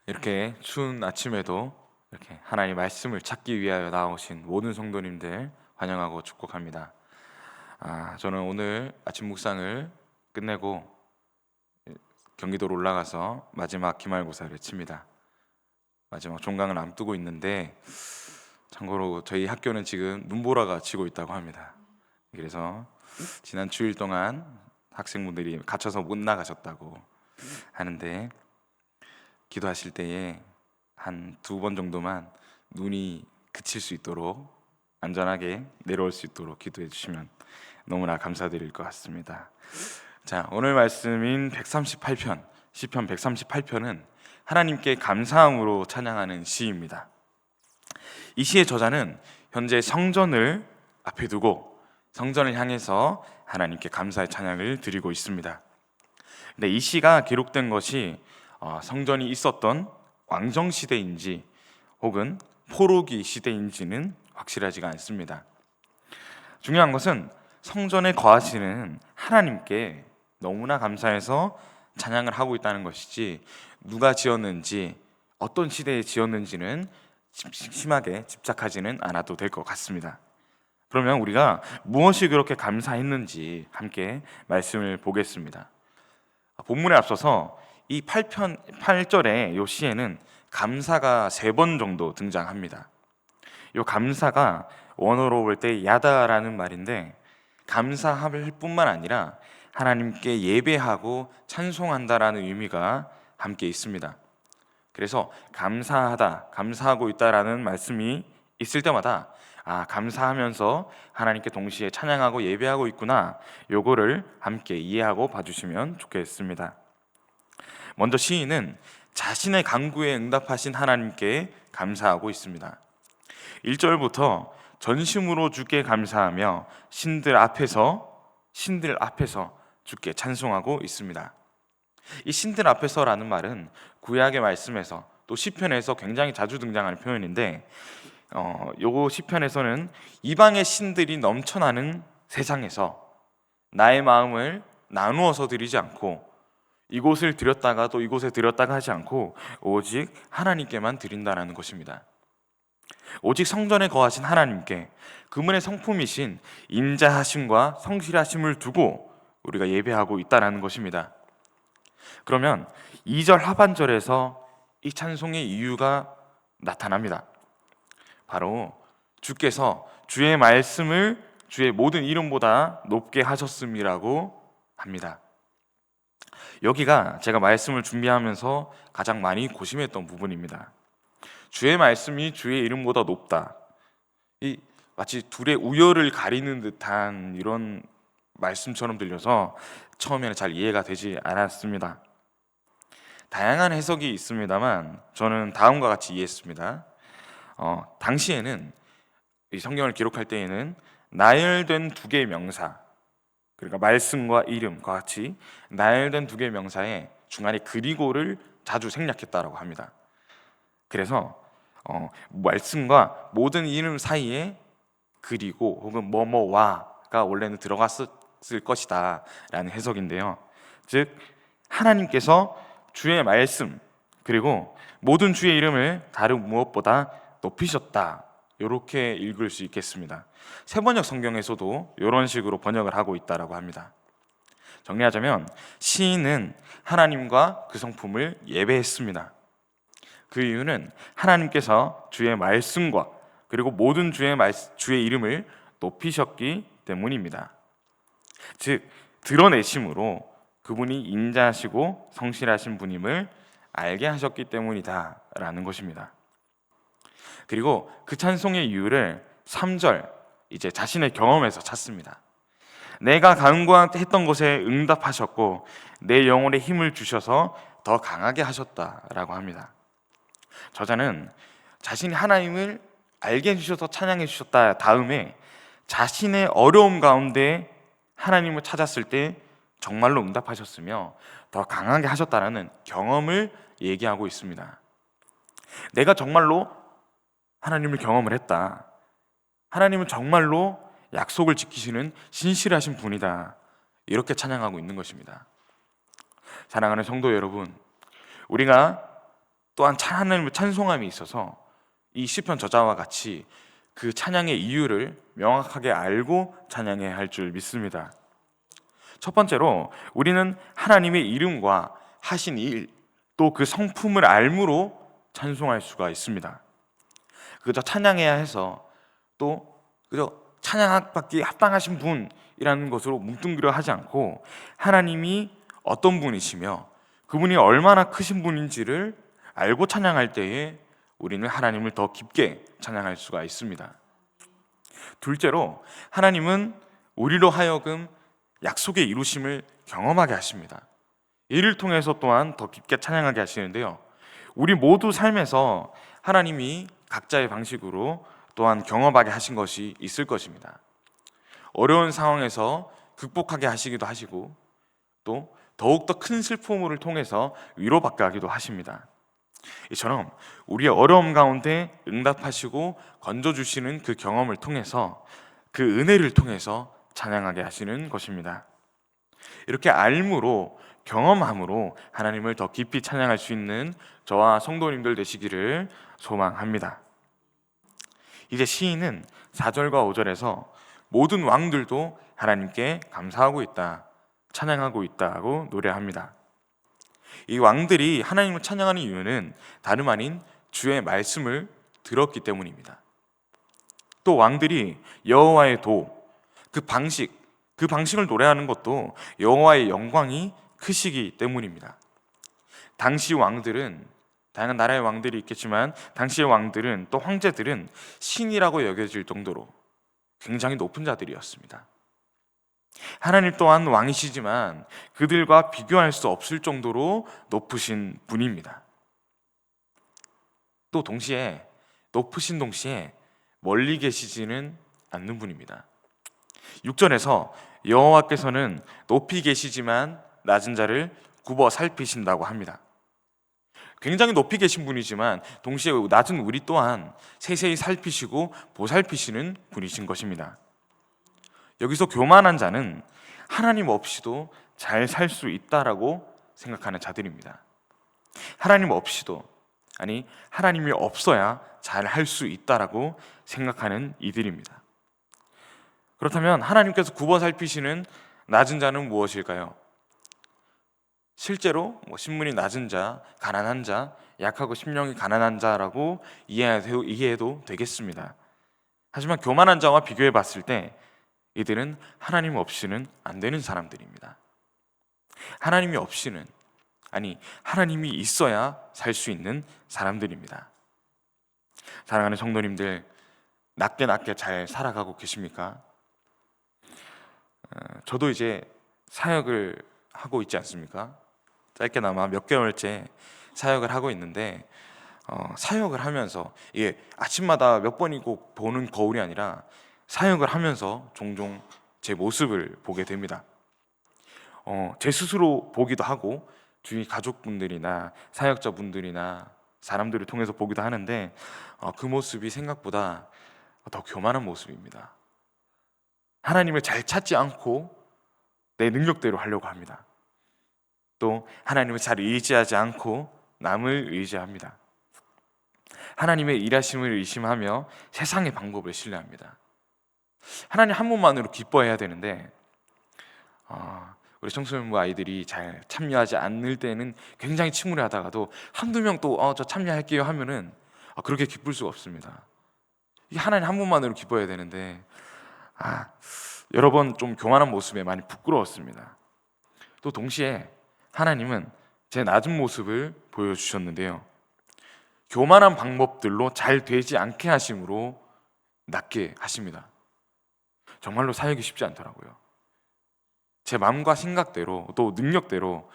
이렇게 추운 아침에도 이렇게 하나님 말씀을 찾기 위하여 나오신 모든 성도님들 환영하고 축복합니다. 저는 오늘 아침 묵상을 끝내고 경기도로 올라가서 마지막 기말고사를 칩니다. 마지막 종강을 앞두고 있는데, 참고로 저희 학교는 지금 눈보라가 치고 있다고 합니다. 그래서 지난 주일 동안 학생분들이 갇혀서 못 나가셨다고 하는데, 기도하실 때에 한 2번 정도만 눈이 그칠 수 있도록 안전하게 내려올 수 있도록 기도해 주시면 너무나 감사드릴 것 같습니다. 자, 오늘 말씀인 138편, 시편 138편은 하나님께 감사함으로 찬양하는 시입니다. 이 시의 저자는 현재 성전을 앞에 두고 성전을 향해서 하나님께 감사의 찬양을 드리고 있습니다. 근데 이 시가 기록된 것이 성전이 있었던 왕정 시대인지 혹은 포로기 시대인지는 확실하지가 않습니다. 중요한 것은 성전에 거하시는 하나님께 너무나 감사해서 찬양을 하고 있다는 것이지, 누가 지었는지 어떤 시대에 지었는지는 심하게 집착하지는 않아도 될 것 같습니다. 그러면 우리가 무엇이 그렇게 감사했는지 함께 말씀을 보겠습니다. 본문에 앞서서 이 8절의 이 시에는 감사가 3번 정도 등장합니다. 이 감사가 원어로 볼 때 야다라는 말인데, 감사할 뿐만 아니라 하나님께 예배하고 찬송한다라는 의미가 함께 있습니다. 그래서 감사하다, 감사하고 있다라는 말씀이 있을 때마다 감사하면서 하나님께 동시에 찬양하고 예배하고 있구나, 요거를 함께 이해하고 봐주시면 좋겠습니다. 먼저 시인은 자신의 간구에 응답하신 하나님께 감사하고 있습니다. 1절부터 전심으로 주께 감사하며 신들 앞에서 주께 찬송하고 있습니다. 이 신들 앞에서라는 말은 구약의 말씀에서 또 시편에서 굉장히 자주 등장하는 표현인데, 요거 시편에서는 이방의 신들이 넘쳐나는 세상에서 나의 마음을 나누어서 드리지 않고, 이곳을 드렸다가 또 이곳에 드렸다가 하지 않고 오직 하나님께만 드린다는 것입니다. 오직 성전에 거하신 하나님께, 그분의 성품이신 인자하심과 성실하심을 두고 우리가 예배하고 있다는 것입니다. 그러면 2절 하반절에서 이 찬송의 이유가 나타납니다. 바로 주께서 주의 말씀을 주의 모든 이름보다 높게 하셨음이라고 합니다. 여기가 제가 말씀을 준비하면서 가장 많이 고심했던 부분입니다. 주의 말씀이 주의 이름보다 높다, 이 마치 둘의 우열을 가리는 듯한 이런 말씀처럼 들려서 처음에는 잘 이해가 되지 않았습니다. 다양한 해석이 있습니다만 저는 다음과 같이 이해했습니다. 당시에는 이 성경을 기록할 때에는 나열된 2개의 명사, 그러니까 말씀과 이름과 같이 나열된 2개의 명사에 중간에 그리고를 자주 생략했다라고 합니다. 그래서 말씀과 모든 이름 사이에 그리고 혹은 뭐뭐와가 원래는 들어갔을 것이다 라는 해석인데요, 즉 하나님께서 주의 말씀 그리고 모든 주의 이름을 다른 무엇보다 높이셨다, 이렇게 읽을 수 있겠습니다. 새번역 성경에서도 이런 식으로 번역을 하고 있다라고 합니다. 정리하자면 시인은 하나님과 그 성품을 예배했습니다. 그 이유는 하나님께서 주의 말씀과 그리고 모든 주의 이름을 높이셨기 때문입니다. 즉 드러내심으로 그분이 인자하시고 성실하신 분임을 알게 하셨기 때문이다 라는 것입니다. 그리고 그 찬송의 이유를 3절, 이제 자신의 경험에서 찾습니다. 내가 간구했던 것에 응답하셨고 내 영혼에 힘을 주셔서 더 강하게 하셨다라고 합니다. 저자는 자신이 하나님을 알게 해주셔서 찬양해 주셨다 다음에 자신의 어려움 가운데 하나님을 찾았을 때 정말로 응답하셨으며 더 강하게 하셨다라는 경험을 얘기하고 있습니다. 내가 정말로 하나님을 경험을 했다, 하나님은 정말로 약속을 지키시는 신실하신 분이다, 이렇게 찬양하고 있는 것입니다. 사랑하는 성도 여러분, 우리가 또한 하나님을 찬송함이 있어서 이 시편 저자와 같이 그 찬양의 이유를 명확하게 알고 찬양해야 할 줄 믿습니다. 첫 번째로 우리는 하나님의 이름과 하신 일, 또 그 성품을 알므로 찬송할 수가 있습니다. 그저 찬양해야 해서 또 그저 찬양받기 합당하신 분이라는 것으로 뭉뚱그려 하지 않고 하나님이 어떤 분이시며 그분이 얼마나 크신 분인지를 알고 찬양할 때에 우리는 하나님을 더 깊게 찬양할 수가 있습니다. 둘째로 하나님은 우리로 하여금 약속의 이루심을 경험하게 하십니다. 이를 통해서 또한 더 깊게 찬양하게 하시는데요, 우리 모두 삶에서 하나님이 각자의 방식으로 또한 경험하게 하신 것이 있을 것입니다. 어려운 상황에서 극복하게 하시기도 하시고 또 더욱더 큰 슬픔을 통해서 위로받게 하기도 하십니다. 이처럼 우리의 어려움 가운데 응답하시고 건져주시는 그 경험을 통해서 그 은혜를 통해서 찬양하게 하시는 것입니다. 이렇게 알므로 경험함으로 하나님을 더 깊이 찬양할 수 있는 저와 성도님들 되시기를 소망합니다. 이제 시인은 4절과 5절에서 모든 왕들도 하나님께 감사하고 있다, 찬양하고 있다고 노래합니다. 이 왕들이 하나님을 찬양하는 이유는 다름 아닌 주의 말씀을 들었기 때문입니다. 또 왕들이 여호와의 도, 그 방식을 노래하는 것도 여호와의 영광이 크시기 때문입니다. 당시 왕들은, 다양한 나라의 왕들이 있겠지만 당시의 왕들은, 또 황제들은 신이라고 여겨질 정도로 굉장히 높은 자들이었습니다. 하나님 또한 왕이시지만 그들과 비교할 수 없을 정도로 높으신 분입니다. 또 동시에 높으신 동시에 멀리 계시지는 않는 분입니다. 6절에서 여호와께서는 높이 계시지만 낮은 자를 굽어 살피신다고 합니다. 굉장히 높이 계신 분이지만 동시에 낮은 우리 또한 세세히 살피시고 보살피시는 분이신 것입니다. 여기서 교만한 자는 하나님 없이도 잘 살 수 있다라고 생각하는 자들입니다. 하나님 없이도, 아니 하나님이 없어야 잘 할 수 있다라고 생각하는 이들입니다. 그렇다면 하나님께서 굽어 살피시는 낮은 자는 무엇일까요? 실제로 신분이 낮은 자, 가난한 자, 약하고 심령이 가난한 자라고 이해해도 되겠습니다. 하지만 교만한 자와 비교해 봤을 때 이들은 하나님 없이는 안 되는 사람들입니다. 하나님이 없이는, 아니 하나님이 있어야 살 수 있는 사람들입니다. 사랑하는 성도님들, 낮게 잘 살아가고 계십니까? 저도 이제 사역을 하고 있지 않습니까? 짧게나마 몇 개월째 사역을 하고 있는데 사역을 하면서 이게 아침마다 몇 번이고 보는 거울이 아니라 사역을 하면서 종종 제 모습을 보게 됩니다. 제 스스로 보기도 하고 주위 가족분들이나 사역자분들이나 사람들을 통해서 보기도 하는데 그 모습이 생각보다 더 교만한 모습입니다. 하나님을 잘 찾지 않고 내 능력대로 하려고 합니다. 또 하나님을 잘 의지하지 않고 남을 의지합니다. 하나님의 일하심을 의심하며 세상의 방법을 신뢰합니다. 하나님 한 분만으로 기뻐해야 되는데 우리 청소년부 아이들이 잘 참여하지 않을 때는 굉장히 침울해하다가도 한두 명 또 저 참여할게요 하면은 그렇게 기쁠 수가 없습니다. 이게 하나님 한 분만으로 기뻐해야 되는데 여러 번 좀 교만한 모습에 많이 부끄러웠습니다. 또 동시에 하나님은 제 낮은 모습을 보여주셨는데요, 교만한 방법들로 잘 되지 않게 하심으로 낮게 하십니다. 정말로 사역이 쉽지 않더라고요. 제 마음과 생각대로 또 능력대로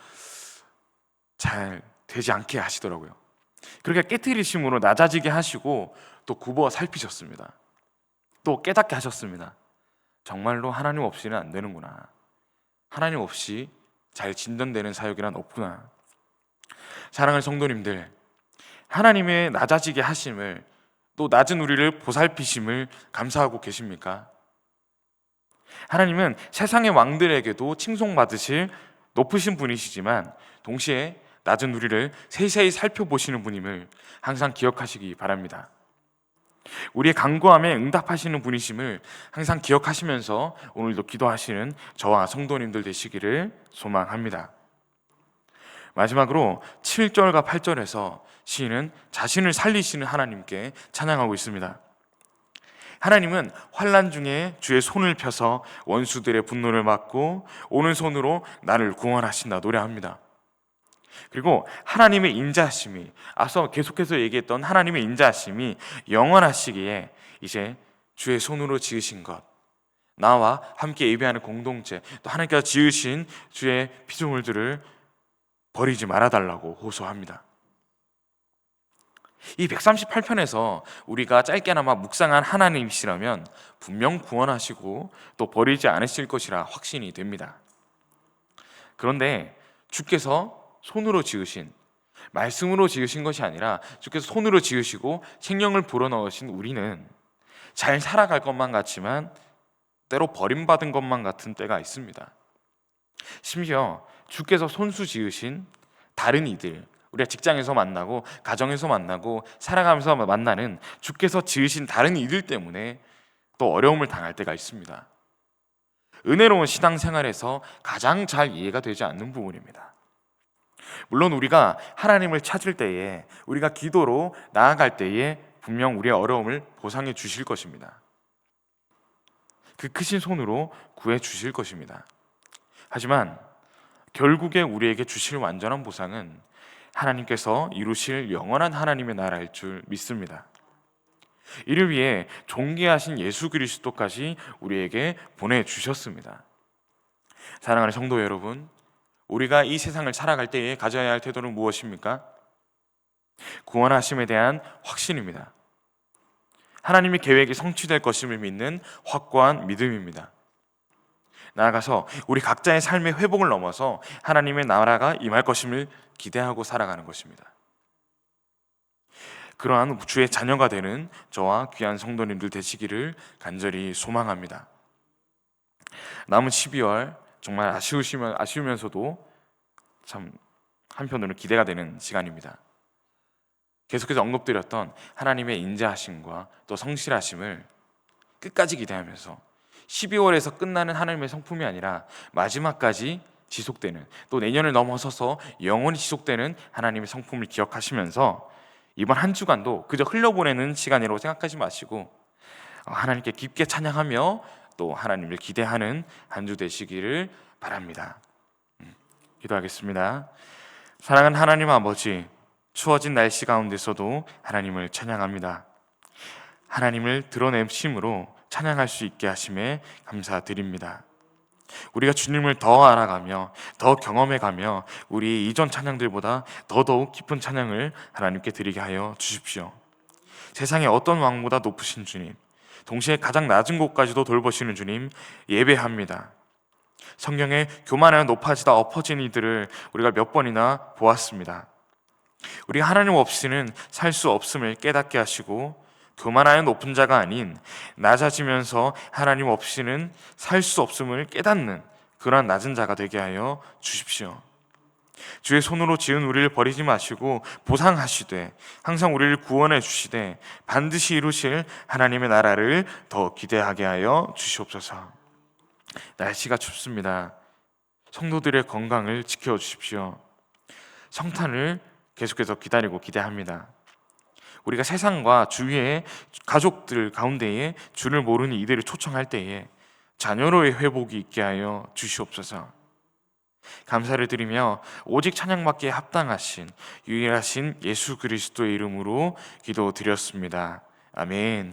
잘 되지 않게 하시더라고요. 그렇게 깨트리심으로 낮아지게 하시고 또 굽어 살피셨습니다. 또 깨닫게 하셨습니다. 정말로 하나님 없이는 안 되는구나. 하나님 없이 잘 진전되는 사역이란 없구나. 사랑하는 성도님들, 하나님의 낮아지게 하심을, 또 낮은 우리를 보살피심을 감사하고 계십니까? 하나님은 세상의 왕들에게도 칭송받으실 높으신 분이시지만 동시에 낮은 우리를 세세히 살펴보시는 분임을 항상 기억하시기 바랍니다. 우리의 간구함에 응답하시는 분이심을 항상 기억하시면서 오늘도 기도하시는 저와 성도님들 되시기를 소망합니다. 마지막으로 7절과 8절에서 시인은 자신을 살리시는 하나님께 찬양하고 있습니다. 하나님은 환난 중에 주의 손을 펴서 원수들의 분노를 막고 오른손으로 나를 구원하신다 노래합니다. 그리고 하나님의 인자하심이, 앞서 계속해서 얘기했던 하나님의 인자하심이 영원하시기에 이제 주의 손으로 지으신 것, 나와 함께 예배하는 공동체, 또 하나님께서 지으신 주의 피조물들을 버리지 말아달라고 호소합니다. 이 138편에서 우리가 짧게나마 묵상한 하나님이시라면 분명 구원하시고 또 버리지 않으실 것이라 확신이 됩니다. 그런데 주께서 손으로 지으신, 말씀으로 지으신 것이 아니라 주께서 손으로 지으시고 생명을 불어넣으신 우리는 잘 살아갈 것만 같지만 때로 버림받은 것만 같은 때가 있습니다. 심지어 주께서 손수 지으신 다른 이들, 우리가 직장에서 만나고 가정에서 만나고 살아가면서 만나는 주께서 지으신 다른 이들 때문에 또 어려움을 당할 때가 있습니다. 은혜로운 신앙생활에서 가장 잘 이해가 되지 않는 부분입니다. 물론 우리가 하나님을 찾을 때에, 우리가 기도로 나아갈 때에 분명 우리의 어려움을 보상해 주실 것입니다. 그 크신 손으로 구해 주실 것입니다. 하지만 결국에 우리에게 주실 완전한 보상은 하나님께서 이루실 영원한 하나님의 나라일 줄 믿습니다. 이를 위해 존귀하신 예수 그리스도까지 우리에게 보내주셨습니다. 사랑하는 성도 여러분, 우리가 이 세상을 살아갈 때에 가져야 할 태도는 무엇입니까? 구원하심에 대한 확신입니다. 하나님의 계획이 성취될 것임을 믿는 확고한 믿음입니다. 나아가서 우리 각자의 삶의 회복을 넘어서 하나님의 나라가 임할 것임을 기대하고 살아가는 것입니다. 그러한 주의 자녀가 되는 저와 귀한 성도님들 되시기를 간절히 소망합니다. 남은 12월 정말 아쉬우면서도 참 한편으로 기대가 되는 시간입니다. 계속해서 언급드렸던 하나님의 인자하심과 또 성실하심을 끝까지 기대하면서 12월에서 끝나는 하나님의 성품이 아니라 마지막까지 지속되는, 또 내년을 넘어서서 영원히 지속되는 하나님의 성품을 기억하시면서 이번 한 주간도 그저 흘려보내는 시간이라고 생각하지 마시고 하나님께 깊게 찬양하며 또 하나님을 기대하는 한 주 되시기를 바랍니다. 기도하겠습니다. 사랑하는 하나님 아버지, 추워진 날씨 가운데서도 하나님을 찬양합니다. 하나님을 드러내심으로 찬양할 수 있게 하심에 감사드립니다. 우리가 주님을 더 알아가며 더 경험해가며 우리 이전 찬양들보다 더더욱 깊은 찬양을 하나님께 드리게 하여 주십시오. 세상의 어떤 왕보다 높으신 주님, 동시에 가장 낮은 곳까지도 돌보시는 주님 예배합니다. 성경에 교만하여 높아지다 엎어진 이들을 우리가 몇 번이나 보았습니다. 우리가 하나님 없이는 살 수 없음을 깨닫게 하시고 교만하여 높은 자가 아닌 낮아지면서 하나님 없이는 살 수 없음을 깨닫는 그러한 낮은 자가 되게 하여 주십시오. 주의 손으로 지은 우리를 버리지 마시고 보상하시되 항상 우리를 구원해 주시되 반드시 이루실 하나님의 나라를 더 기대하게 하여 주시옵소서. 날씨가 춥습니다. 성도들의 건강을 지켜주십시오. 성탄을 계속해서 기다리고 기대합니다. 우리가 세상과 주위의 가족들 가운데에 주를 모르는 이들을 초청할 때에 자녀로의 회복이 있게 하여 주시옵소서. 감사를 드리며 오직 찬양받기에 합당하신 유일하신 예수 그리스도의 이름으로 기도드렸습니다. 아멘.